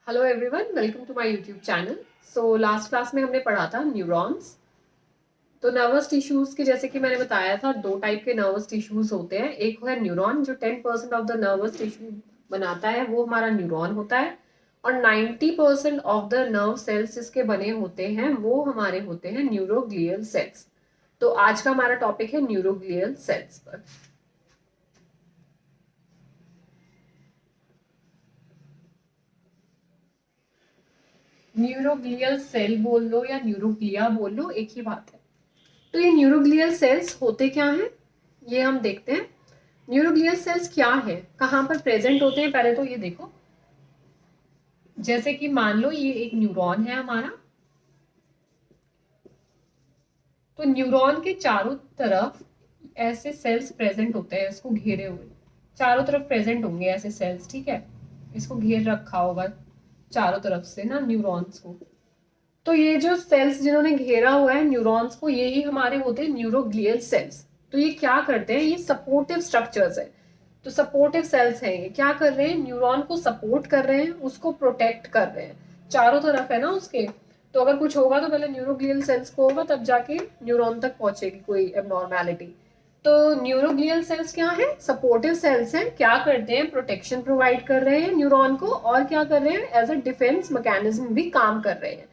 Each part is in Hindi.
Hello everyone, welcome to my YouTube channel. So last class में हमने पढ़ा था न्यूरॉन्स। तो नर्वस टिश्यूज के जैसे कि मैंने बताया था, दो टाइप के नर्वस टिश्यूज होते हैं। एक है न्यूरॉन, जो 10% ऑफ द नर्वस टिश्यू बनाता है, वो हमारा न्यूरॉन होता है। और 90% ऑफ द नर्व सेल्स जिसके बने होते हैं वो हमारे होते हैं न्यूरोग्लियल सेल्स। तो आज का हमारा टॉपिक है न्यूरोग्लियल सेल्स पर। न्यूरोग्लियल सेल बोल लो या न्यूरोग्लिया बोल लो, एक ही बात है। तो ये न्यूरोग्लियल सेल्स होते क्या हैं, ये हम देखते हैं। न्यूरोग्लियल सेल्स क्या है, कहाँ पर प्रेजेंट होते हैं, पहले तो ये देखो। जैसे कि मान लो ये एक न्यूरॉन है हमारा, तो न्यूरॉन के चारों तरफ ऐसे सेल्स प्रेजेंट होते हैं, इसको घेरे हुए चारों तरफ प्रेजेंट होंगे ऐसे सेल्स, ठीक है। इसको घेर रखा होगा चारों तरफ से ना न्यूरॉन्स को। तो ये जो सेल्स जिन्होंने घेरा हुआ है न्यूरॉन्स को, यही हमारे होते हैं न्यूरोग्लियल सेल्स। तो ये क्या करते हैं, ये सपोर्टिव स्ट्रक्चर्स है। तो सपोर्टिव सेल्स हैं, ये क्या कर रहे हैं, न्यूरॉन को सपोर्ट कर रहे हैं, उसको प्रोटेक्ट कर रहे हैं। चारों तरफ है ना उसके। तो अगर कुछ होगा तो पहले न्यूरोग्लियल सेल्स को होगा, तब जाके न्यूरॉन तक पहुंचेगी कोई एबनॉर्मेलिटी। तो न्यूरोग्लियल सेल्स क्या है, सपोर्टिव सेल्स हैं। क्या करते हैं, प्रोटेक्शन प्रोवाइड कर रहे हैं न्यूरॉन को, और क्या कर रहे हैं, एज अ डिफेंस मैकेनिज्म भी काम कर रहे हैं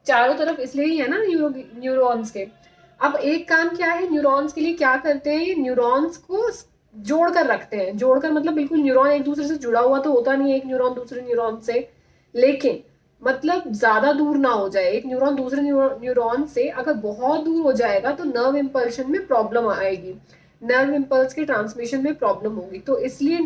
चारों तरफ। इसलिए ही है ना न्यूरॉन्स के। अब एक काम क्या है, न्यूरॉन्स के लिए क्या करते हैं, न्यूरॉन्स को जोड़ कर रखते हैं। जोड़कर मतलब बिल्कुल न्यूरॉन एक दूसरे से जुड़ा हुआ तो होता नहीं है एक न्यूरॉन दूसरे न्यूरॉन से, लेकिन मतलब ज्यादा दूर ना हो जाए। एक न्यूरॉन दूसरे न्यूरॉन से अगर बहुत दूर हो जाएगा तो नर्व इम्पल्शन में प्रॉब्लम आएगी, नर्व इम्पल्स के ट्रांसमिशन में प्रॉब्लम होगी। तो इसलिए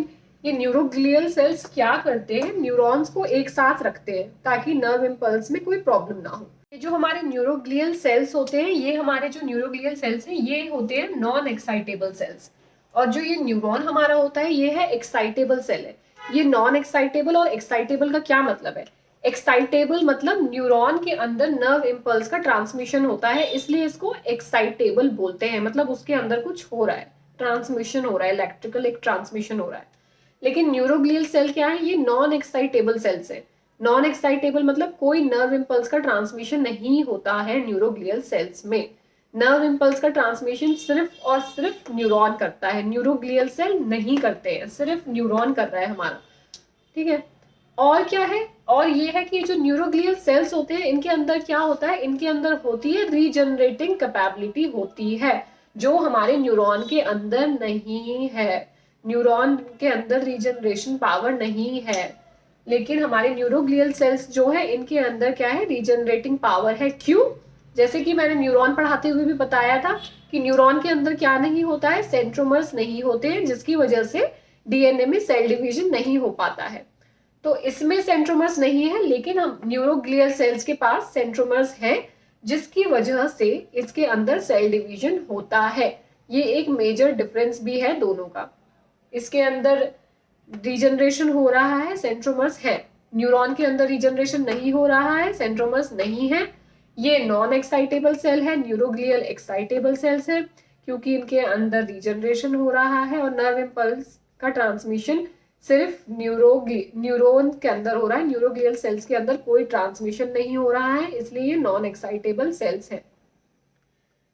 ये न्यूरोग्लियल सेल्स क्या करते हैं, न्यूरॉन्स को एक साथ रखते हैं ताकि नर्व इम्पल्स में कोई प्रॉब्लम ना हो। ये जो हमारे न्यूरोग्लियल सेल्स होते हैं, ये हमारे जो न्यूरोग्लियल सेल्स हैं ये होते हैं नॉन एक्साइटेबल सेल्स। और जो ये न्यूरॉन हमारा होता है ये है एक्साइटेबल सेल है। ये नॉन एक्साइटेबल और एक्साइटेबल का क्या मतलब है, एक्साइटेबल मतलब न्यूरॉन के अंदर नर्व इम्पल्स का ट्रांसमिशन होता है, इसलिए इसको एक्साइटेबल बोलते हैं। मतलब उसके अंदर कुछ हो रहा है, ट्रांसमिशन हो रहा है, इलेक्ट्रिकल एक ट्रांसमिशन हो रहा है। लेकिन न्यूरोग्लियल सेल क्या है, ये नॉन एक्साइटेबल सेल्स है। नॉन एक्साइटेबल मतलब कोई नर्व इम्पल्स का ट्रांसमिशन नहीं होता है न्यूरोग्लियल सेल्स में। नर्व इम्पल्स का ट्रांसमिशन सिर्फ और सिर्फ न्यूरॉन करता है, न्यूरोग्लियल सेल नहीं करते हैं, सिर्फ न्यूरॉन कर रहा है हमारा, ठीक है। और क्या है, और ये है कि जो न्यूरोग्लियल सेल्स होते हैं इनके अंदर क्या होता है, इनके अंदर होती है रीजनरेटिंग कैपेबिलिटी होती है, जो हमारे न्यूरॉन के अंदर नहीं है। न्यूरॉन के अंदर रीजनरेशन पावर नहीं है, लेकिन हमारे न्यूरोग्लियल सेल्स जो है इनके अंदर क्या है, रीजनरेटिंग पावर है। क्यों, जैसे कि मैंने न्यूरॉन पढ़ाते हुए भी बताया था कि न्यूरॉन के अंदर क्या नहीं होता है, सेंट्रोमर्स नहीं होते हैं, जिसकी वजह से डीएनए में सेल डिवीजन नहीं हो पाता है। तो इसमें सेंट्रोमर्स नहीं है, लेकिन हम न्यूरोग्लियल सेल्स के पास सेंट्रोमर्स हैं, जिसकी वजह से इसके अंदर सेल डिवीजन होता है। ये एक मेजर डिफरेंस भी है दोनों का। इसके अंदर रीजनरेशन हो रहा है, सेंट्रोमर्स है। न्यूरॉन के अंदर रीजनरेशन नहीं हो रहा है, सेंट्रोमर्स नहीं है। ये नॉन एक्साइटेबल सेल है, न्यूरोग्लियल एक्साइटेबल सेल्स है, क्योंकि इनके अंदर रीजनरेशन हो रहा है और नर्व इम्पल्स का ट्रांसमिशन सिर्फ न्यूरॉन के अंदर हो रहा है, न्यूरोग्लियल सेल्स के अंदर कोई ट्रांसमिशन नहीं हो रहा है, इसलिए ये नॉन एक्साइटेबल सेल्स है।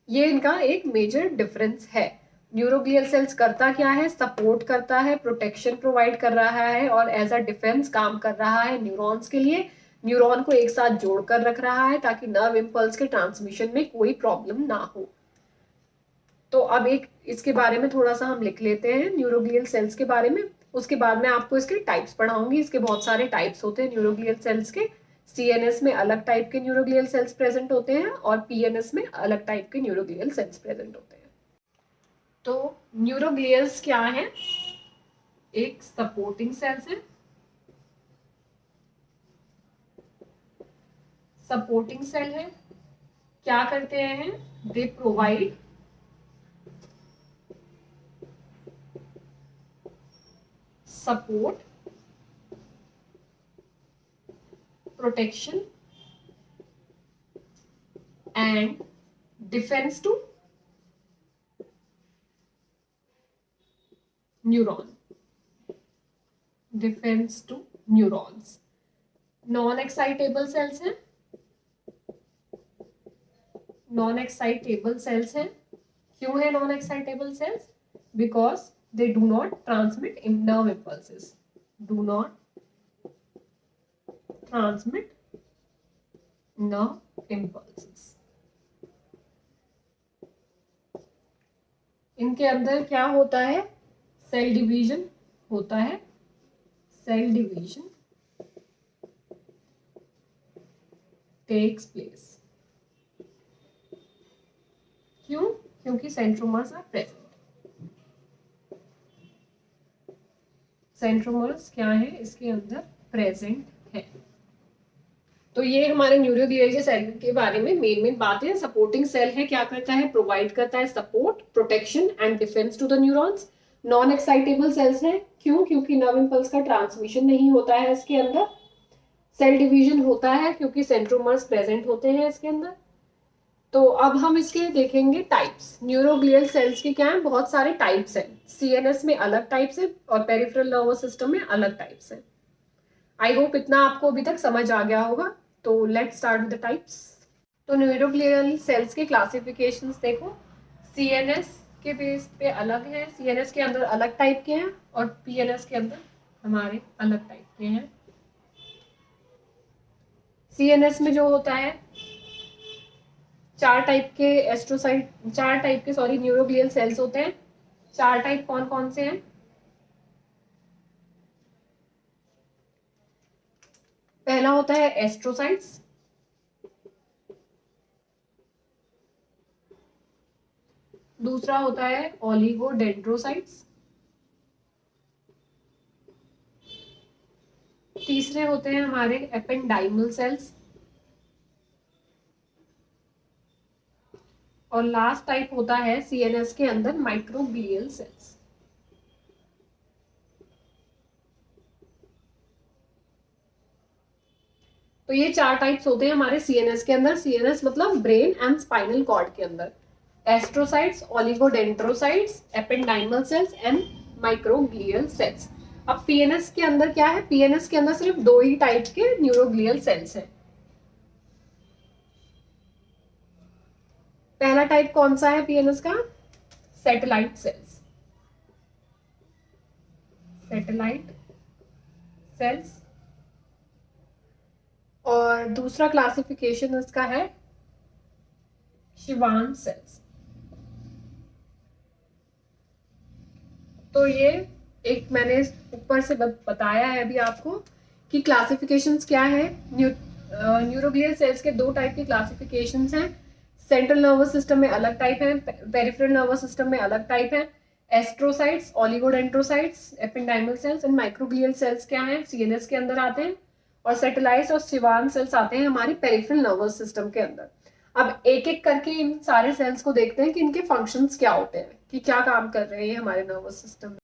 ये इनका एक मेजर डिफरेंस है। न्यूरोग्लियल सेल्स करता क्या है, सपोर्ट करता है, प्रोटेक्शन प्रोवाइड कर रहा है और एज अ डिफेंस काम कर रहा है न्यूरॉन्स के लिए। न्यूरॉन को एक साथ जोड़कर रख रहा है ताकि नर्व इम्पल्स के ट्रांसमिशन में कोई प्रॉब्लम ना हो। तो अब एक इसके बारे में थोड़ा सा हम लिख लेते हैं, न्यूरोग्लियल सेल्स के बारे में। उसके बाद में आपको इसके टाइप्स पढ़ाऊंगी। इसके बहुत सारे टाइप्स होते हैं न्यूरोग्लियल सेल्स के। सीएनएस में अलग टाइप के न्यूरोग्लियल सेल्स प्रेजेंट होते हैं और पीएनएस में अलग टाइप के न्यूरोग्लियल सेल्स प्रेजेंट होते हैं। तो न्यूरोग्लियल्स क्या है, एक सपोर्टिंग सेल्स है। सपोर्टिंग सेल है, क्या करते हैं, they provide support, protection and defence to neuron, defence to neurons. Non excitable cells हैं, नॉन एक्साइटेबल सेल्स हैं। क्यों है non excitable cells? Because they do not transmit nerve impulses, do not transmit nerve impulses. इनके अंदर क्या होता है? सेल डिवीजन होता है, सेल डिवीजन टेक्स प्लेस। क्यों? क्योंकि सेंट्रोमर्स आर प्रेजेंट। सेंट्रोमर्स क्या है? इसके अंदर प्रेजेंट है। तो ये हमारे न्यूरोग्लियल सेल के बारे में मेन बातें। सपोर्टिंग सेल है, क्या करता है? प्रोवाइड करता है support, protection and defence to the neurons. Non excitable cells है, क्यों? क्योंकि नर्व इम्पल्स का ट्रांसमिशन नहीं होता है इसके अंदर। सेल डिवीजन होता है क्योंकि सेंट्रोमर्स प्रेजेंट होते हैं इसके अंदर। तो अब हम इसके देखेंगे टाइप्स। न्यूरोग्लियल सेल्स के क्या है? बहुत सारे टाइप्स हैं। सीएनएस में अलग टाइप्स है और पेरिफेरल नर्वस सिस्टम में अलग टाइप्स है। आई होप इतना आपको अभी तक समझ आ गया होगा। तो let's start with the types. तो न्यूरोग्लियल सेल्स के क्लासिफिकेशंस देखो। सीएनएस के बेस पे अलग है, सीएनएस के अंदर अलग टाइप के हैं और पीएनएस के अंदर हमारे अलग टाइप के हैं। सीएनएस में जो होता है चार टाइप के न्यूरोग्लियल सेल्स होते हैं। चार टाइप कौन कौन से हैं? पहला होता है एस्ट्रोसाइट्स, दूसरा होता है ओलिगोडेंड्रोसाइट्स, तीसरे होते हैं हमारे एपेंडाइमल सेल्स, और लास्ट टाइप होता है सीएनएस के अंदर माइक्रोग्लियल सेल्स। तो ये चार टाइप्स होते हैं हमारे सीएनएस के अंदर। सीएनएस मतलब ब्रेन एंड स्पाइनल कॉर्ड के अंदर। Astrocytes, oligodendrocytes, ependymal cells and microglial cells. अब पीएनएस के अंदर क्या है? पीएनएस के अंदर सिर्फ दो ही टाइप के न्यूरोग्लियल सेल्स हैं। पहला टाइप कौन सा है पीएनएस का? Satellite cells, satellite cells. और दूसरा क्लासिफिकेशन इसका है शिवान सेल्स। तो ये एक मैंने ऊपर से बताया है अभी आपको कि क्लासिफिकेशंस क्या है। न्यूरोग्लियल सेल्स के दो टाइप के क्लासिफिकेशंस हैं। सेंट्रल नर्वस सिस्टम में अलग टाइप है, पेरिफेरल नर्वस सिस्टम में अलग टाइप है। Astrocytes, oligodendrocytes, ependymal cells and microglial sales क्या है? सीएनएस के अंदर आते हैं। और सैटेलाइट्स और शिवान सेल्स आते हैं हमारे पेरिफेरल नर्वस सिस्टम के अंदर। अब एक एक करके इन सारे सेल्स को देखते हैं कि इनके फंक्शंस क्या होते हैं, कि क्या काम कर रहे हैं हमारे नर्वस सिस्टम में।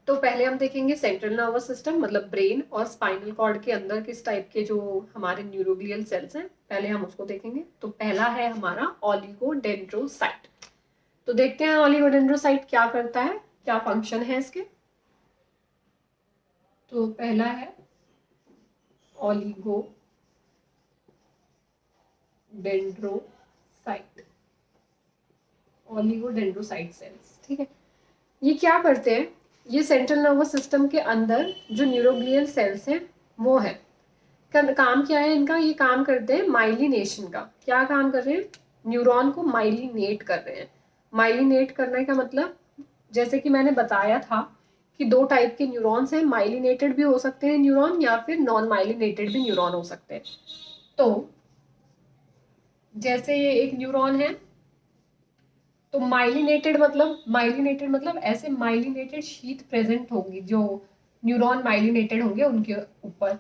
तो पहले हम देखेंगे सेंट्रल नर्वस सिस्टम मतलब ब्रेन और स्पाइनल कॉर्ड के अंदर किस टाइप के जो हमारे न्यूरोग्लियल सेल्स हैं, पहले हम उसको देखेंगे। तो पहला है हमारा ओलिगोडेंड्रोसाइट। तो देखते हैं ओलिगोडेंड्रोसाइट क्या करता है, क्या फंक्शन है इसके। तो पहला है ओलिगोडेंड्रोसाइट, ओलिगोडेंड्रोसाइट सेल्स। ठीक है, ये क्या करते हैं? ये सेंट्रल नर्वस सिस्टम के अंदर जो न्यूरोग्लियल सेल्स हैं वो है। काम क्या है इनका? ये काम करते हैं माइलिनेशन का। क्या काम कर रहे हैं? न्यूरॉन को माइलिनेट कर रहे हैं। माइलिनेट करने का मतलब, जैसे कि मैंने बताया था कि दो टाइप के न्यूरॉन्स हैं। माइलिनेटेड भी हो सकते हैं न्यूरॉन या फिर नॉन माइलिनेटेड भी न्यूरॉन हो सकते हैं। तो जैसे ये एक न्यूरॉन है, तो माइलिनेटेड मतलब ऐसे माइलिनेटेड शीट प्रेजेंट होंगी, जो न्यूरॉन माइलिनेटेड होंगे उनके ऊपर।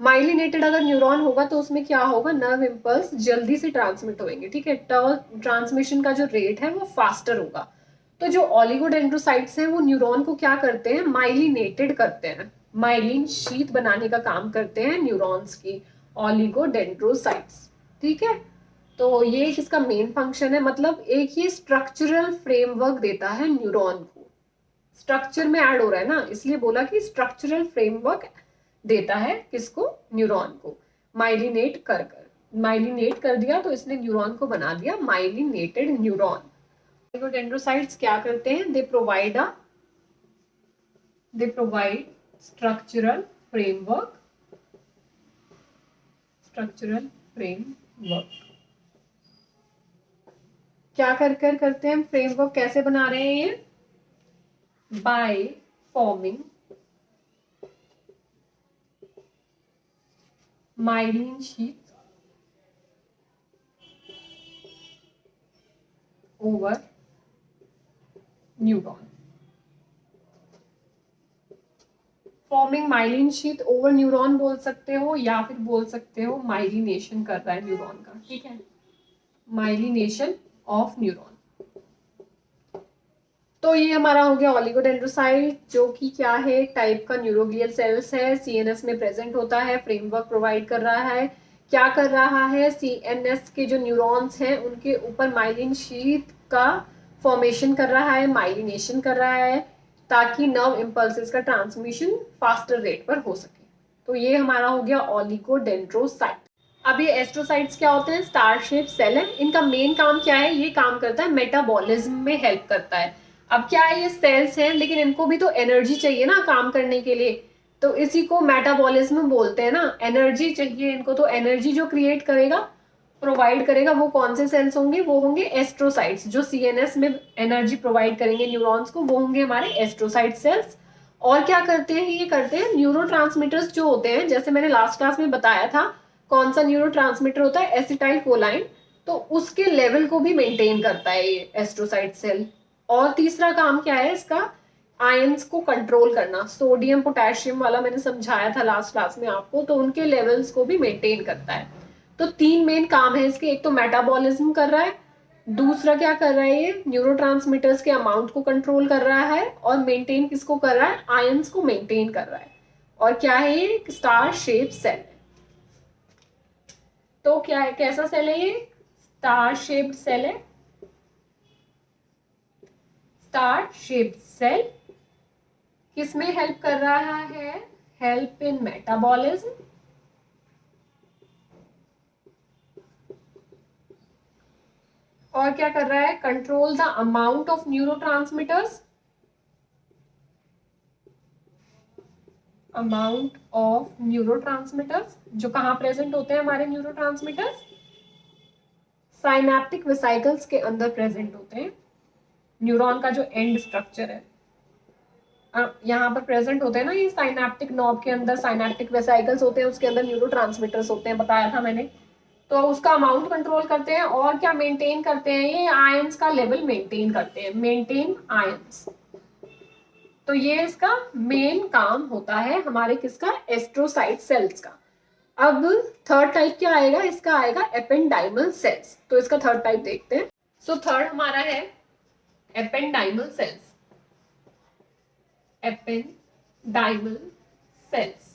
माइलिनेटेड अगर न्यूरॉन होगा तो उसमें क्या होगा? नर्व इम्पल्स जल्दी से ट्रांसमिट होंगे। ठीक है, ट्रांसमिशन का जो रेट है वो फास्टर होगा। तो जो ओलिगोडेंड्रोसाइट्स हैं वो न्यूरॉन को क्या करते हैं? माइलिनेटेड करते हैं। माइलिन शीट बनाने का काम करते हैं न्यूरॉन्स की, ओलिगोडेंड्रोसाइट्स। ठीक है, तो ये इसका मेन फंक्शन है। मतलब एक ये स्ट्रक्चरल फ्रेमवर्क देता है न्यूरॉन को। स्ट्रक्चर में ऐड हो रहा है ना, इसलिए बोला कि स्ट्रक्चरल फ्रेमवर्क देता है किसको? न्यूरॉन को। माइलिनेट माइलिनेट कर दिया तो इसने न्यूरॉन को बना दिया माइलिनेटेड न्यूरॉन। ऑलिगोडेंड्रोसाइट्स क्या करते हैं, दे प्रोवाइड स्ट्रक्चरल फ्रेमवर्क। क्या कर करते हैं, फ्रेमवर्क कैसे बना रहे हैं ये, by forming myelin sheath over neuron. Forming myelin sheath over neuron बोल सकते हो या फिर बोल सकते हो माइलिनेशन कर रहा है न्यूरॉन का, ठीक है, माइलिनेशन ऑफ न्यूरॉन। तो ये हमारा हो गया ऑलिगोडेंड्रोसाइट, जो कि क्या है, टाइप का न्यूरोग्लियल सेल्स है, सीएनएस में प्रेजेंट होता है, फ्रेमवर्क प्रोवाइड कर रहा है। क्या कर रहा है, सीएनएस के जो न्यूरॉन्स हैं उनके ऊपर माइलिन शीथ का फॉर्मेशन कर रहा है, माइलिनेशन कर रहा है, ताकि नर्व इम्पल्सेस का ट्रांसमिशन फास्टर रेट पर हो सके। तो ये हमारा हो गया ऑलिगोडेंड्रोसाइट। अब ये एस्ट्रोसाइट्स क्या होते हैं, स्टार शेप सेल है। इनका मेन काम क्या है, ये काम करता है मेटाबॉलिज्म में हेल्प करता है। अब क्या है, ये सेल्स हैं लेकिन इनको भी तो एनर्जी चाहिए ना काम करने के लिए, तो इसी को मेटाबॉलिज्म बोलते हैं ना, एनर्जी चाहिए इनको। तो एनर्जी जो क्रिएट करेगा, प्रोवाइड करेगा, वो कौन से सेल्स होंगे, वो होंगे एस्ट्रोसाइट्स। जो सीएनएस में एनर्जी प्रोवाइड करेंगे न्यूरॉन्स को, वो होंगे हमारे एस्ट्रोसाइट सेल्स। और क्या करते हैं, ये करते हैं न्यूरोट्रांसमीटर्स जो होते हैं, जैसे मैंने लास्ट क्लास में बताया था कौन सा न्यूरोट्रांसमीटर होता है, एसिटाइल कोलाइन, तो उसके लेवल को भी मेंटेन करता है ये एस्ट्रोसाइट सेल। और तीसरा काम क्या है इसका, आयंस को कंट्रोल करना। सोडियम पोटेशियम वाला मैंने समझाया था लास्ट क्लास में आपको, तो उनके लेवल्स को भी मेंटेन करता है। तो तीन मेन काम है इसके, एक तो मेटाबॉलिज्म कर रहा है, दूसरा क्या कर रहा है, ये न्यूरोट्रांसमीटर्स के अमाउंट को कंट्रोल कर रहा है, और मेंटेन किसको कर रहा है, आयंस को मेंटेन कर रहा है। और क्या है ये, स्टार शेप सेल। तो क्या है, कैसा सेल है ये, स्टार शेप्ड सेल है। स्टार शेप्ड सेल किसमें हेल्प कर रहा है, हेल्प इन मेटाबॉलिज्म, और क्या कर रहा है, control the amount of neurotransmitters, amount of neurotransmitters, जो कहां प्रेजेंट होते हैं हमारे न्यूरोट्रांसमीटर्स, साइनैप्टिक वेसिकल्स के अंदर प्रेजेंट होते हैं। न्यूरॉन का जो एंड स्ट्रक्चर है यहाँ पर प्रेजेंट होते हैं ना, ये साइनैप्टिक नॉब के अंदर साइनैप्टिक वेसिकल्स होते हैं, उसके अंदर न्यूरोट्रांसमीटर्स होते हैं, बताया था मैंने। तो उसका अमाउंट कंट्रोल करते हैं, और क्या मेंटेन करते हैं, ये आयंस का लेवल मेंटेन करते हैं, मेंटेन आयंस। तो ये इसका मेन काम होता है हमारे किसका, एस्ट्रोसाइट सेल्स का। अब थर्ड टाइप क्या आएगा, इसका आएगा एपेंडाइमल सेल्स। तो इसका थर्ड टाइप देखते हैं। सो थर्ड हमारा है ependymal sales. Ependymal sales,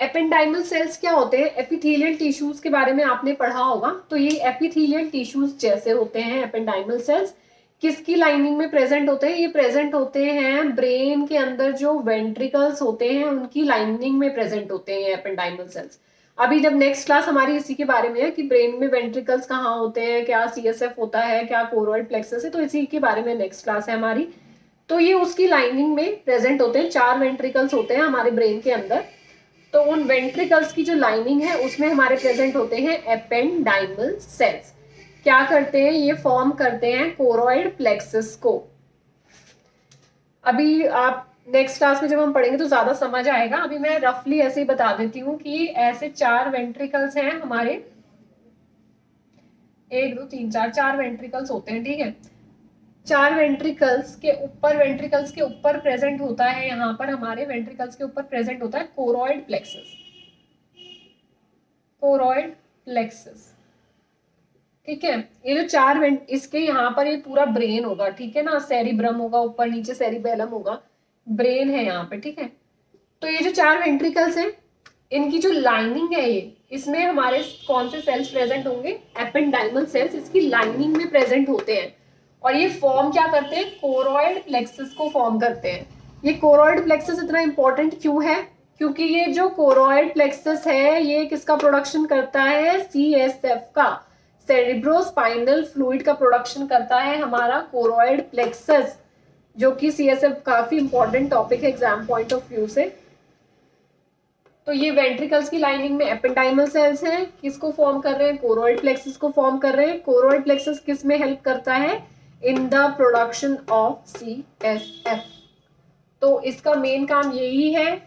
ependymal sales क्या होते हैं, एपिथेलियल टिश्यूज के बारे में आपने पढ़ा होगा। तो ये एपिथेलियल टिश्यूज जैसे होते हैं एपेंडाइमल सेल्स। किसकी लाइनिंग में प्रेजेंट होते हैं, ये प्रेजेंट होते हैं ब्रेन के अंदर जो वेंट्रिकल्स होते हैं उनकी लाइनिंग में प्रेजेंट होते हैं एपेंडाइमल सेल्स। अभी जब नेक्स्ट क्लास हमारी इसी के बारे में है कि ब्रेन में वेंट्रिकल्स कहाँ होते हैं, क्या सीएसएफ होता है, क्या कोरोइड प्लेक्सस है, तो इसी के बारे में नेक्स्ट क्लास है हमारी। तो ये उसकी लाइनिंग में प्रेजेंट होते हैं, 4 वेंट्रिकल्स होते हैं हमारे ब्रेन के अंदर। तो उन वेंट्रिकल्स की जो लाइनिंग है उसमें हमारे प्रेजेंट होते हैं एपेंडाइमल सेल्स। क्या करते हैं, ये फॉर्म करते हैं कोरोइड प्लेक्सस को। अभी आप नेक्स्ट क्लास में जब हम पढ़ेंगे तो ज्यादा समझ आएगा, अभी मैं रफली ऐसे ही बता देती हूँ कि ऐसे 4 वेंट्रिकल्स हैं हमारे, 1 2 3 4 वेंट्रिकल्स होते हैं, ठीक है। 4 वेंट्रिकल्स के ऊपर प्रेजेंट होता है, यहाँ पर हमारे वेंट्रिकल्स के ऊपर प्रेजेंट होता है कोरोइड प्लेक्सस, कोरोइड प्लेक्सस, ठीक है। ये जो 4 इसके यहाँ पर ये पूरा ब्रेन होगा, ठीक है ना, सेरिब्रम होगा, ऊपर नीचे सेरिबेलम होगा, ब्रेन है यहाँ पे, ठीक है। तो ये जो 4 वेंट्रिकल्स हैं, इनकी जो लाइनिंग है ये, इसमें हमारे कौन से सेल्स प्रेजेंट होंगे, एपेंडाइमल सेल्स इसकी लाइनिंग में प्रेजेंट होते हैं। और ये फॉर्म क्या करते हैं, कोरोइड प्लेक्सस को फॉर्म करते हैं। ये कोरोइड प्लेक्सस इतना इंपॉर्टेंट क्यों है, क्योंकि ये जो कोरोइड प्लेक्सस है ये किसका प्रोडक्शन करता है, CSF का, सेरिब्रोस्पाइनल फ्लूइड का प्रोडक्शन करता है हमारा कोरोइड प्लेक्सस, जो कि CSF काफी इंपॉर्टेंट टॉपिक है एग्जाम पॉइंट ऑफ व्यू से। तो ये वेंट्रिकल्स की लाइनिंग में एपेंडाइमल सेल्स हैं, किसको फॉर्म कर रहे हैं, कोरोइड प्लेक्सस को फॉर्म कर रहे हैं। कोरोइड प्लेक्सस किस में हेल्प करता है, in the production of CSF। तो इसका मेन काम यही है।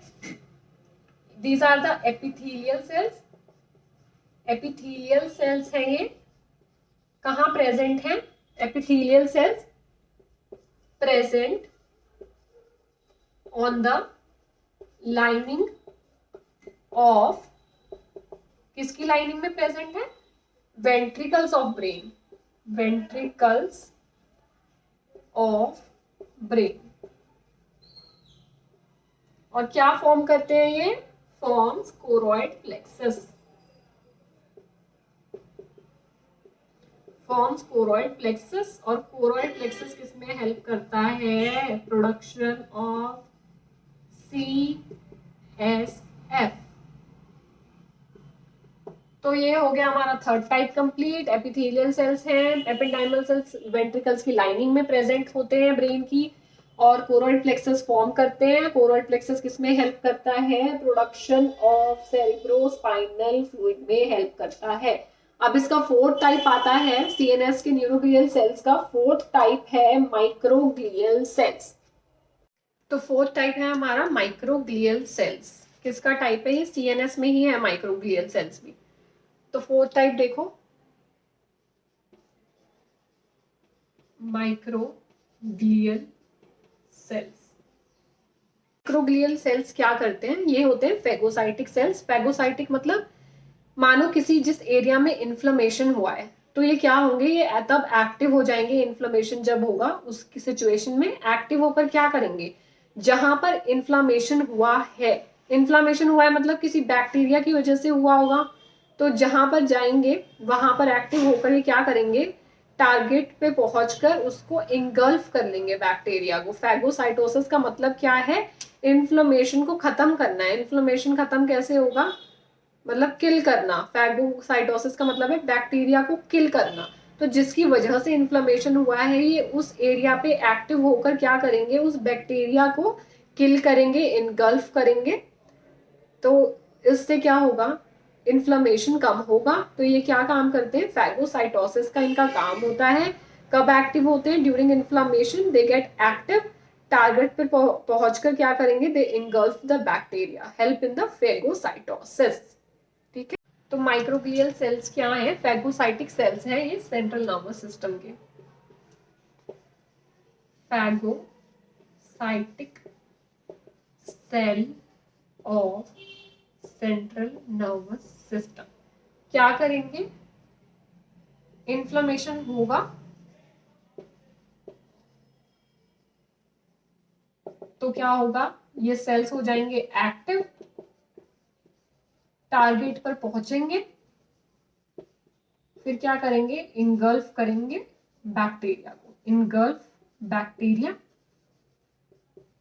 These are the epithelial cells, epithelial cells हैं ये, कहाँ प्रेजेंट हैं, epithelial cells present on the lining of, किसकी लाइनिंग में प्रेजेंट है, ventricles of brain, ventricles of brain. और क्या फॉर्म करते हैं ये, forms choroid plexus, forms choroid plexus. और कोरोइड प्लेक्सस किसमें हेल्प करता है, प्रोडक्शन ऑफ CSF। तो ये हो गया हमारा third type complete. Epithelial cells हैं, एपेंडाइमल सेल्स वेंट्रिकल्स की लाइनिंग में प्रेजेंट होते हैं ब्रेन की, और कोरोइड प्लेक्सस फॉर्म करते हैं। कोरोइड प्लेक्सस किसमें हेल्प करता है, प्रोडक्शन ऑफ सेरिब्रोस्पाइनल फ्लूइड में हेल्प करता है। अब इसका फोर्थ टाइप आता है, CNS के न्यूरोग्लियल सेल्स का फोर्थ टाइप है माइक्रोग्लियल सेल्स। तो फोर्थ टाइप है हमारा माइक्रोग्लियल सेल्स, किसका टाइप है ये, CNS में ही है माइक्रोग्लियल सेल्स भी। तो फोर्थ टाइप देखो, माइक्रोग्लियल सेल्स। माइक्रोग्लियल सेल्स क्या करते हैं, ये होते हैं फेगोसाइटिक सेल्स। फेगोसाइटिक मतलब मानो किसी जिस एरिया में इन्फ्लेमेशन हुआ है, तो ये क्या होंगे, ये तब एक्टिव हो जाएंगे, इन्फ्लेमेशन जब होगा उसकी सिचुएशन में एक्टिव होकर क्या करेंगे, जहां पर इन्फ्लेमेशन हुआ है, इन्फ्लेमेशन हुआ है मतलब किसी बैक्टीरिया की वजह से हुआ होगा, तो जहां पर जाएंगे वहां पर एक्टिव होकर ये क्या करेंगे, टारगेट पे पहुंचकर उसको इंगल्फ कर लेंगे बैक्टीरिया को। फैगोसाइटोसिस का मतलब क्या है, इन्फ्लेमेशन को खत्म करना है। इन्फ्लेमेशन खत्म कैसे होगा, मतलब किल करना। फैगोसाइटोसिस का मतलब है बैक्टीरिया को किल करना। तो जिसकी वजह से इन्फ्लेमेशन हुआ है ये उस एरिया पे एक्टिव होकर क्या करेंगे, उस बैक्टीरिया को किल करेंगे, इनगल्फ करेंगे। तो इससे क्या होगा, इन्फ्लेमेशन कम होगा। तो ये क्या काम करते हैं, फैगोसाइटोसिस का इनका काम होता है। कब एक्टिव होते हैं, during inflammation they get active, target पे पहुंचकर क्या करेंगे, they engulf the bacteria, help in the phagocytosis. ठीक है, तो माइक्रोग्लियल सेल्स क्या है, फैगोसाइटिक सेल्स हैं ये सेंट्रल नर्वस सिस्टम के। Phagocytic cell of central nervous system क्या करेंगे, इन्फ्लेमेशन होगा तो क्या होगा, ये सेल्स हो जाएंगे एक्टिव, टारगेट पर पहुंचेंगे, फिर क्या करेंगे, इंगल्फ करेंगे बैक्टीरिया को, इंगल्फ बैक्टीरिया।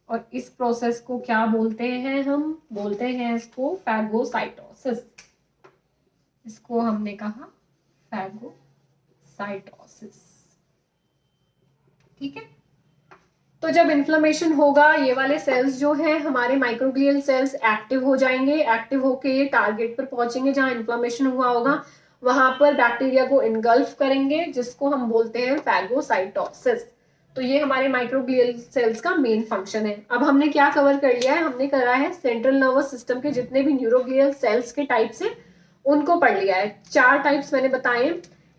और इस प्रोसेस को क्या बोलते हैं, हम बोलते हैं इसको फैगोसाइटोसिस। इसको हमने कहा फैगोसाइटोसिस। ठीक है, तो जब इन्फ्लेमेशन होगा ये वाले सेल्स जो हैं हमारे माइक्रोग्लियल सेल्स एक्टिव हो जाएंगे, एक्टिव होके ये टारगेट पर पहुंचेंगे जहां इन्फ्लेमेशन हुआ होगा, वहां पर बैक्टीरिया को इनगल्फ करेंगे, जिसको हम बोलते हैं फैगोसाइटोसिस। तो ये हमारे माइक्रोग्लियल सेल्स का मेन फंक्शन है। अब हमने क्या कवर कर लिया है, हमने करा है सेंट्रल नर्वस सिस्टम के जितने भी न्यूरोग्लियल सेल्स के टाइप्स हैं उनको पढ़ लिया है। 4 टाइप्स मैंने बताए।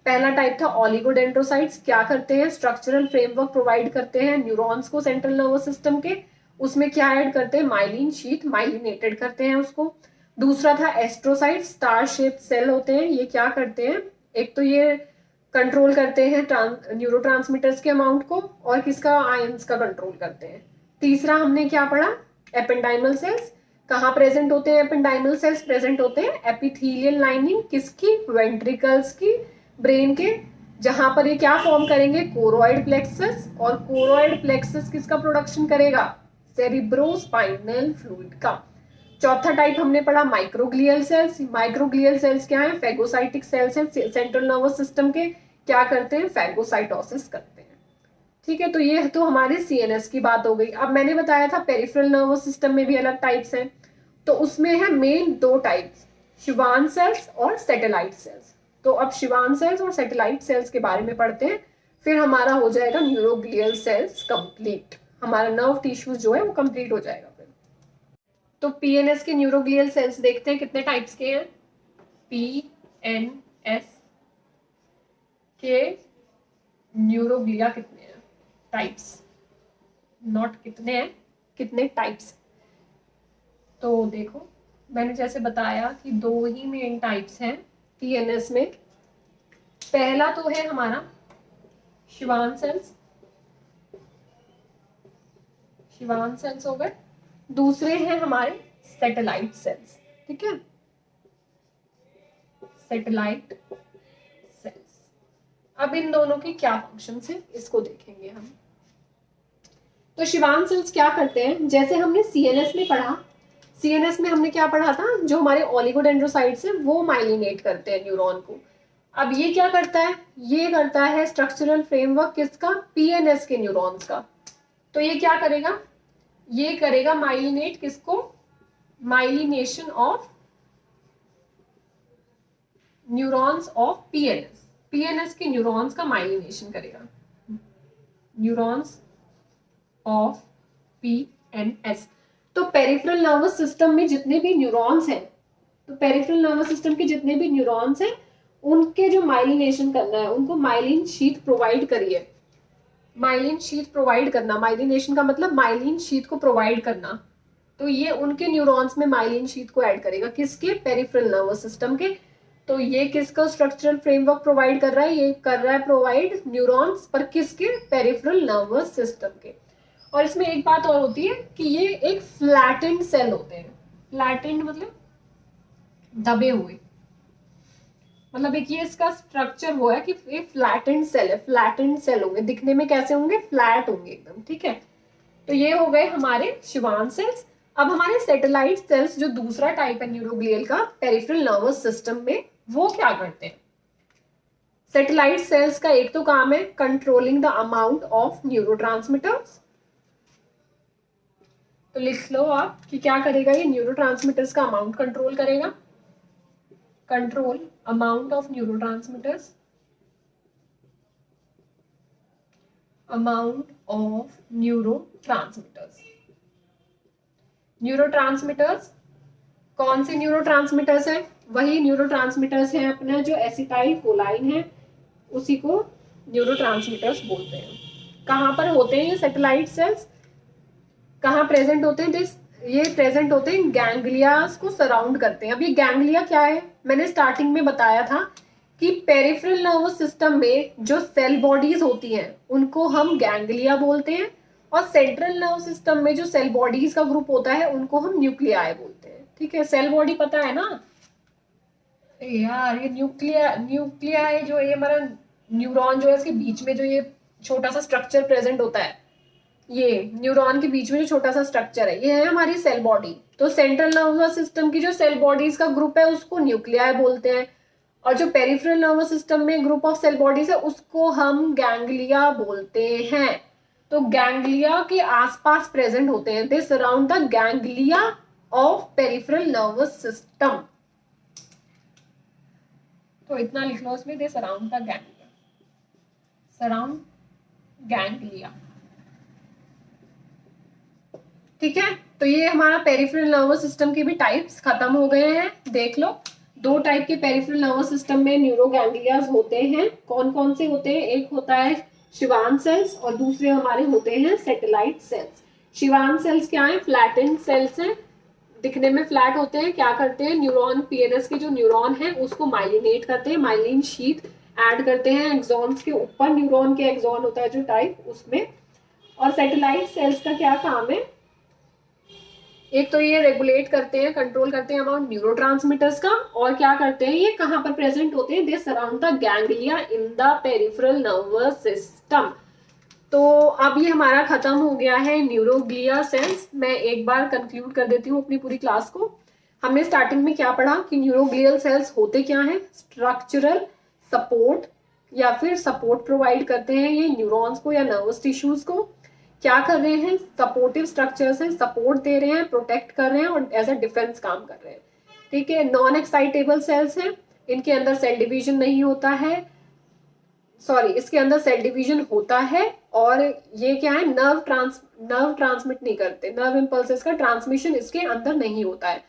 पहला टाइप था ओलिगोडेंड्रोसाइट्स, क्या करते हैं, स्ट्रक्चरल फ्रेमवर्क प्रोवाइड करते हैं न्यूरॉन्स को सेंट्रल नर्वस सिस्टम के। उसमें क्या ऐड करते हैं, माइलिन शीथ, माइलिनेटेड करते हैं उसको। दूसरा था एस्ट्रोसाइट, स्टार शेप्ड सेल होते हैं, ये क्या करते हैं, एक तो ये कंट्रोल करते हैं न्यूरोट्रांसमीटर्स के अमाउंट को, और किसका, आयंस का कंट्रोल करते हैं। तीसरा हमने क्या पढ़ा, एपेंडाइमल सेल्स, कहाँ प्रेजेंट होते हैं, एपेंडाइमल सेल्स प्रेजेंट होते हैं एपिथेलियल लाइनिंग किसकी, वेंट्रिकल्स की, ब्रेन के, जहां पर ये क्या फॉर्म करेंगे, कोरोइड प्लेक्सस। और कोरोइड प्लेक्सस किसका प्रोडक्शन करेगा, सेरिब्रोस्पाइनल फ्लूइड का। चौथा टाइप हमने पढ़ा माइक्रोग्लियल सेल्स। माइक्रोग्लियल सेल्स क्या है? फेगोसाइटिक सेल्स हैं सेंट्रल नर्वस सिस्टम के, क्या करते हैं? फेगोसाइटोसिस करते हैं। ठीक है, तो ये तो हमारे सीएनएस की बात हो गई। अब मैंने बताया था पेरिफेरल नर्वस सिस्टम में भी अलग टाइप्स हैं, तो उसमें है मेन दो टाइप्स, शिवान सेल्स और सैटेलाइट सेल्स। तो अब शिवान सेल्स और सैटेलाइट सेल्स के बारे में पढ़ते हैं, फिर हमारा हो जाएगा न्यूरोग्लियल सेल्स कंप्लीट, हमारा नर्व टिश्यूज जो है वो कंप्लीट हो जाएगा फिर। तो पीएनएस के न्यूरोग्लियल सेल्स देखते हैं कितने टाइप्स के हैं। पीएनएस के न्यूरोग्लिया कितने हैं? टाइप्स, नॉट कितने हैं, कितने टाइप्स। तो देखो मैंने जैसे बताया कि दो ही मेन टाइप्स हैं पीएनएस में। पहला तो है हमारा शिवान सेल्स, शिवान सेल्स हो गए। दूसरे हैं हमारे सैटेलाइट सेल्स, ठीक है, सैटेलाइट सेल्स। अब इन दोनों के क्या फंक्शंस हैं इसको देखेंगे हम। तो शिवान सेल्स क्या करते हैं? जैसे हमने सीएनएस में पढ़ा, सीएनएस में हमने क्या पढ़ा था? जो हमारे ओलिगोडेंड्रोसाइट्स हैं वो माइलिनेट करते हैं न्यूरॉन को। अब ये क्या करता है? ये करता है स्ट्रक्चरल फ्रेमवर्क किसका? पीएनएस के न्यूरॉन्स का। तो ये क्या करेगा? ये करेगा माइलिनेट किसको? Myelination of neurons of PNS, PNS के न्यूरॉन्स का माइलिनेशन करेगा, न्यूरॉन्स ऑफ पीएनएस। तो पेरिफेरल नर्वस सिस्टम में जितने भी न्यूरॉन्स हैं, तो पेरिफेरल नर्वस सिस्टम के जितने भी न्यूरॉन्स हैं उनके जो माइलिनेशन करना है, उनको माइलिन शीथ प्रोवाइड करिए। माइलिन शीथ प्रोवाइड करना, माइलिनेशन का मतलब माइलिन शीथ को प्रोवाइड करना। तो ये उनके न्यूरॉन्स में माइलिन शीथ को ऐड करेगा, किसके? पेरिफेरल नर्वस सिस्टम के। तो ये किसका स्ट्रक्चरल फ्रेमवर्क प्रोवाइड कर रहा है? ये कर रहा है प्रोवाइड न्यूरॉन्स पर, किसके? पेरिफेरल नर्वस सिस्टम के। और इसमें एक बात और होती है कि ये एक फ्लैटेंड सेल होते हैं। फ्लैटेंड मतलब दबे हुए, मतलब एक ये इसका स्ट्रक्चर वो है कि ये फ्लैटेंड सेल है, फ्लैटेंड सेल होंगे, दिखने में कैसे होंगे? फ्लैट होंगे एकदम, ठीक है। तो ये हो गए हमारे शिवान सेल्स। अब हमारे सैटेलाइट सेल्स जो दूसरा टाइप है न्यूरोग्लियल का पेरिफेरल नर्वस सिस्टम में, वो क्या करते हैं? सैटेलाइट सेल्स का एक तो काम है controlling the amount of neurotransmitters. तो लिख लो आप कि क्या करेगा ये? न्यूरोट्रांसमीटर्स का अमाउंट कंट्रोल करेगा, control amount of neurotransmitters, amount of neurotransmitters. Neurotransmitters कौन से न्यूरोट्रांसमीटर्स हैं? वही न्यूरोट्रांसमीटर्स हैं अपना जो एसिटाइल कोलाइन है, उसी को न्यूरोट्रांसमीटर्स बोलते हैं। कहाँ पर होते हैं ये सैटेलाइट सेल्स? कहाँ प्रेजेंट होते हैं? ये प्रेजेंट होते हैं गैंग्लियास को सराउंड करते हैं। अब ये गैंग्लिया क्या है? मैंने स्टार्टिंग में बताया था कि पेरिफेरल नर्वस सिस्टम में जो सेल बॉडीज होती हैं उनको हम गैंग्लिया बोलते हैं, और सेंट्रल नर्वस सिस्टम में जो सेल बॉडीज का ग्रुप होता है उनको हम न्यूक्लियाई बोलते हैं, ठीक है। सेल बॉडी पता है ना यार? ये न्यूक्लियाई जो ये हमारा न्यूरॉन जो है इसके बीच में जो ये छोटा सा स्ट्रक्चर प्रेजेंट होता है, ये न्यूरॉन के बीच में जो छोटा सा स्ट्रक्चर है, ये है हमारी सेल बॉडी। तो सेंट्रल नर्वस सिस्टम की जो सेल बॉडीज का ग्रुप है उसको न्यूक्लियाई बोलते हैं, और जो पेरिफेरल नर्वस सिस्टम में ग्रुप ऑफ सेल बॉडीज है उसको हम गैंग्लिया बोलते हैं। तो गैंग्लिया के आसपास प्रेजेंट होते हैं, they surround the ganglia of peripheral nervous system. तो इतना लिख लो इसमें, they surround the ganglia, surround ganglia, ठीक है। तो ये हमारा पेरिफेरल नर्वस सिस्टम के भी टाइप्स खत्म हो गए हैं। देख लो, दो टाइप के पेरिफेरल नर्वस सिस्टम में न्यूरोगैंग्लियाज होते हैं। कौन कौन से होते हैं? एक होता है शिवान सेल्स और दूसरे हमारे होते हैं सैटेलाइट सेल्स। शिवान सेल्स क्या है? फ्लैटेंड सेल्स हैं, दिखने में फ्लैट होते हैं। क्या करते हैं? न्यूरॉन, पीएनएस के जो न्यूरॉन है उसको माइलिनेट करते हैं, माइलिन शीथ ऐड करते हैं एक्सॉन्स के ऊपर, न्यूरॉन के एक्सॉन होता है जो टाइप उसमें। और सैटेलाइट सेल्स का क्या काम है? एक तो ये रेगुलेट करते हैं, कंट्रोल करते हैं अमाउंट न्यूरोट्रांसमीटर्स का, और क्या करते हैं? ये कहाँ पर प्रेजेंट होते हैं? They surround the ganglia in the peripheral nervous system. तो अब ये हमारा खत्म हो गया है न्यूरोग्लिया सेल्स। मैं एक बार कंक्लूड कर देती हूँ अपनी पूरी क्लास को। हमने स्टार्टिंग में क्या पढ़ा कि न्यूरोग्लियल सेल्स होते क्या हैं, स्ट्रक्चरल सपोर्ट या फिर सपोर्ट प्रोवाइड करते हैं ये न्यूरॉन्स को या नर्वस टिश्यूज को। क्या कर रहे हैं, सपोर्टिव स्ट्रक्चर्स हैं, सपोर्ट दे रहे हैं, प्रोटेक्ट कर रहे हैं और एज अ डिफेंस काम कर रहे हैं। ठीक है, नॉन एक्साइटेबल सेल्स हैं, इनके अंदर सेल डिवीजन नहीं होता है, सॉरी इसके अंदर सेल डिवीजन होता है और ये क्या है, नर्व ट्रांसमिट नहीं करते, नर्व इम्पल्सेस का ट्रांसमिशन इसके अंदर नहीं होता है।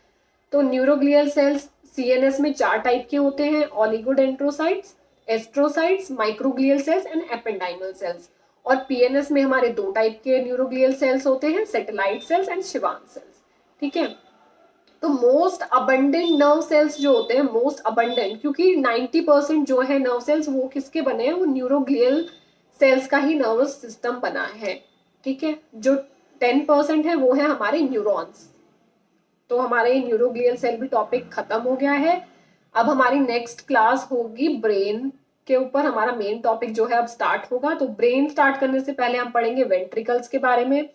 तो न्यूरोग्लियल सेल्स सीएनएस में 4 टाइप के होते हैं, oligodendrocytes, astrocytes, microglial cells and ependymal cells. और पीएनएस में हमारे 2 टाइप के न्यूरोग्लियल सेल्स होते हैं, satellite cells and Schwann cells. ठीक है, तो मोस्ट अबंडेंट नर्व सेल्स जो होते हैं, मोस्ट अबंडेंट, क्योंकि 90% जो है नर्व सेल्स वो किसके बने हैं, वो न्यूरोग्लियल सेल्स का ही नर्वस सिस्टम बना है। ठीक है, जो 10% है वो है हमारे न्यूरॉन्स। तो हमारा ये न्यूरोग्लियल सेल भी टॉपिक खत्म हो गया है। अब हमारी नेक्स्ट क्लास होगी ब्रेन के ऊपर, हमारा मेन टॉपिक जो है अब स्टार्ट होगा। तो ब्रेन स्टार्ट करने से पहले हम पढ़ेंगे वेंट्रिकल्स के बारे में,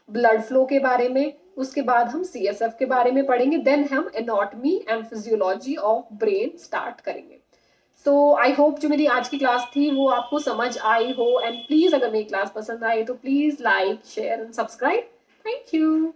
ब्लड फ्लो के बारे में, उसके बाद हम सीएसएफ के बारे में पढ़ेंगे, देन हम anatomy and physiology of brain start करेंगे। सो आई होप जो मेरी आज की क्लास थी वो आपको समझ आई हो, एंड प्लीज अगर मेरी क्लास पसंद आई तो please like share and subscribe. Thank you.